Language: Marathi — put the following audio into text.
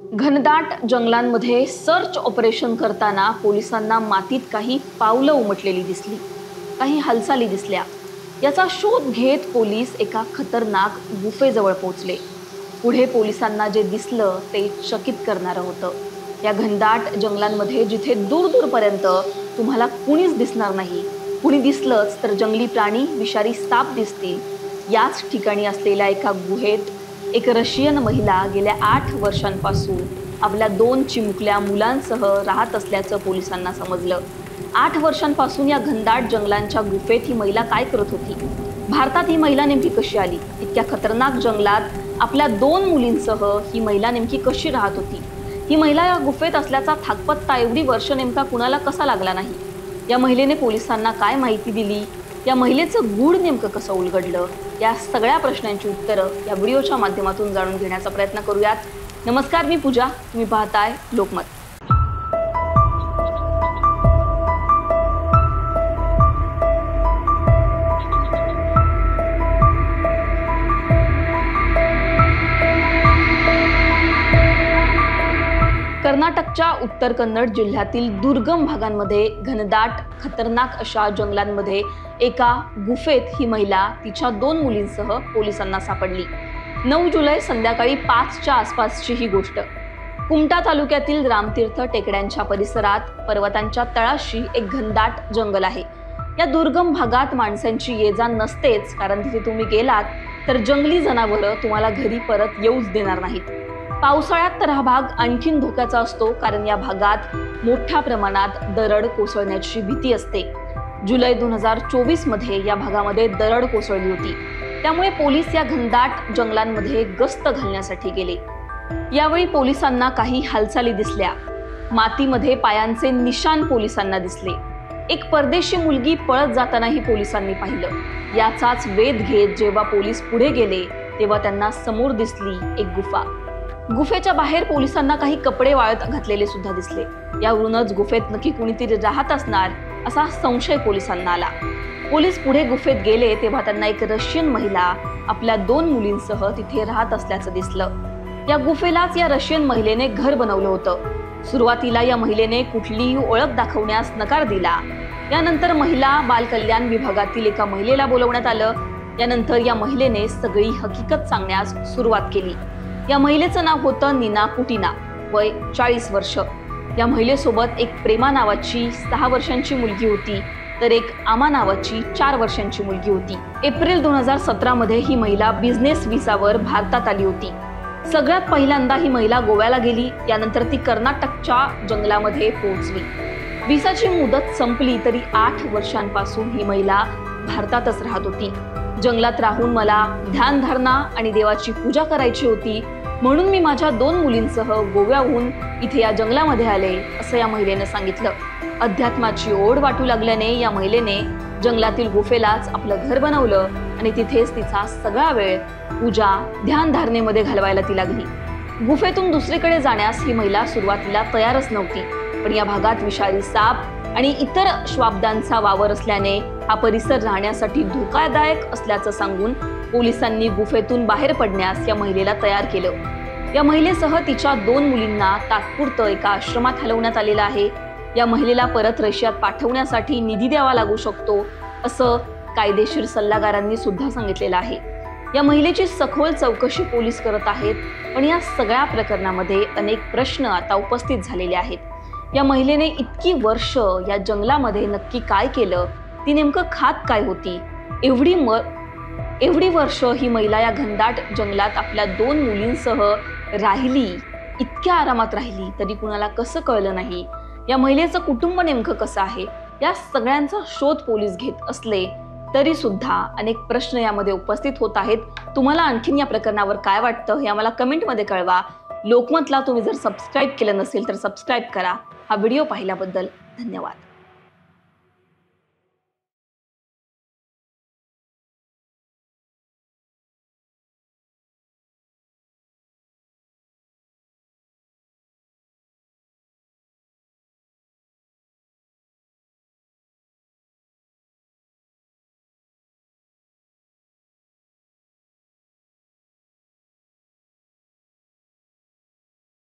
घनदाट जंगलांमध्ये सर्च ऑपरेशन करताना पोलिसांना मातीत काही पावलं उमटलेली दिसली, काही हालचाली दिसल्या। याचा शोध घेत पोलीस एका खतरनाक गुफेजवळ पोहोचले। पुढे पोलिसांना जे दिसलं ते चकित करणारं होतं। या घनदाट जंगलांमध्ये जिथे दूरपर्यंत तुम्हाला कुणीच दिसणार नाही, कुणी दिसलंच तर जंगली प्राणी, विषारी साप दिसतील, याच ठिकाणी असलेल्या एका गुहेत एक रशियन महिला गेल्या 8 वर्षांपासून आपल्या 2 चिमुकल्या मुलांसह राहत असल्याचं पोलिसांना समजलं। 8 वर्षांपासून या घनदाट जंगलांच्या गुफेत ही महिला काय करत होती? भारतात ही महिला नेमकी कशी आली? इतक्या खतरनाक जंगलात आपल्या 2 मुलींसह ही महिला नेमकी कशी राहत होती? ही महिला या गुफेत असल्याचा थाकपत्ता एवढी वर्ष नेमका कुणाला कसा लागला नाही? या महिलेने पोलिसांना काय माहिती दिली? या महिलेचं गूढ नेमकं कसं उलगडलं? या सगळ्या प्रश्नांची उत्तरं या व्हिडिओच्या माध्यमातून जाणून घेण्याचा प्रयत्न करूयात। नमस्कार, मी पूजा, तुम्ही पाहताय लोकमत। कर्नाटकच्या उत्तर कन्नड जिल्ह्यातील दुर्गम भागांमध्ये घनदाट खतरनाक अशा जंगलांमध्ये एका गुफेत ही महिला तिच्या 2 मुलींसह पोलिसांना सापडली। 9 जुलै संध्याकाळी 5च्या आसपासची ही गोष्ट। कुमटा तालुक्यातील रामतीर्थ टेकड्यांच्या परिसरात पर्वतांच्या तळाशी एक घनदाट जंगल आहे। या दुर्गम भागात माणसांची ये-जा नसतेच, कारण तिथे तुम्ही गेलात तर जंगली जनावरं तुम्हाला घरी परत येऊच देणार नाहीत। पावसाळ्यात तर हा भाग आणखीन धोक्याचा असतो, कारण या भागात मोठ्या प्रमाणात दरड कोसळण्याची भीती असते। जुलै 2024 मध्ये या भागामध्ये दरड कोसळली होती, त्यामुळे पोलीस या घनदाट जंगलांमध्ये गस्त घालण्यासाठी गेले। यावेळी पोलिसांना काही हालचाली दिसल्या। मातीमध्ये पायांचे निशाण पोलिसांना दिसले। एक परदेशी मुलगी पळत जातानाही पोलिसांनी पाहिलं। याचाच वेध घेत जेव्हा पोलीस पुढे गेले तेव्हा त्यांना समोर दिसली एक गुफा। गुफेच्या बाहेर पोलिसांना काही कपडे वाळत घातलेले सुद्धा दिसले। यावरूनच गुफेत नक्की कुणीतरी राहत असणार असा संशय पोलिसांना आला। पोलीस पुढे गुफेत गेले तेव्हा त्यांना एक रशियन महिला आपल्या 2 मुलींसह तिथे राहत असल्याचं दिसलं। या गुफेलाच या रशियन महिलेने घर बनवलं होतं। सुरुवातीला या महिलेने कुठलीही ओळख दाखवण्यास नकार दिला। यानंतर महिला बाल कल्याण विभागातील एका महिलेला बोलवण्यात आलं। यानंतर या महिलेने सगळी हकीकत सांगण्यास सुरुवात केली। या महिलेचं नाव होतं नीना कुटीना, वय 40 वर्ष। या महिलेसोबत एक प्रेमा नावाची 6 वर्षांची मुलगी होती, तर एक आमा नावाची 4 वर्षांची मुलगी होती। एप्रिल 2017 मध्ये ही महिला बिझनेस व्हिसावर भारतात आली होती। सगळ्यात पहिल्यांदा ही महिला गोव्याला गेली, यानंतर ती कर्नाटकच्या जंगलामध्ये पोहोचली। व्हिसाची मुदत संपली तरी 8 वर्षांपासून ही महिला भारतातच राहत होती। जंगलात राहून मला ध्यानधारणा आणि देवाची पूजा करायची होती, म्हणून मी माझ्या 2 मुलींसह गोव्याहून इथे या जंगलामध्ये आले, असं या महिलेनं सांगितलं। अध्यात्माची ओढ वाटू लागल्याने या महिलेने जंगलातील गुफेलाच आपलं घर बनवलं आणि तिथेच तिचा सगळा वेळ पूजा ध्यानधारणेमध्ये घालवायला ती लागली। गुफेतून दुसरीकडे जाण्यास ही महिला सुरुवातीला तयारच नव्हती, पण या भागात विषारी साप आणि इतर श्वापदांचा वावर असल्याने हा परिसर राहण्यासाठी धोकादायक असल्याचं सांगून पोलिसांनी गुफेतून बाहेर पडण्यास या महिलेला तयार केलं। या महिलेसह तिच्या 2 मुलींना तात्पुरतं एका आश्रमात हलवण्यात आलेलं आहे। या महिलेला परत रशियात पाठवण्यासाठी निधी द्यावा लागू शकतो, असं कायदेशीर सल्लागारांनी सुद्धा सांगितलेलं आहे। या महिलेची सखोल चौकशी पोलीस करत आहेत, पण या सगळ्या प्रकरणामध्ये अनेक प्रश्न आता उपस्थित झालेले आहेत। या महिलेने इतकी वर्ष या जंगलामध्ये नक्की काय केलं? ती नेमकं खात काय होती? एवढी वर्ष ही महिला या घनदाट जंगलात आपल्या 2 मुलींसह राहिली, इतक्या आरामात राहिली तरी कुणाला कसं कळलं नाही? या महिलेचं कुटुंब नेमकं कसं आहे? या सगळ्यांचा शोध पोलीस घेत असले तरी सुद्धा अनेक प्रश्न यामध्ये उपस्थित होत आहेत। तुम्हाला आणखीन या प्रकरणावर काय वाटतं हे आम्हाला कमेंटमध्ये कळवा। लोकमतला तुम्ही जर सबस्क्राईब केलं नसेल तर सबस्क्राईब करा। हा व्हिडिओ पाहिल्याबद्दल धन्यवाद।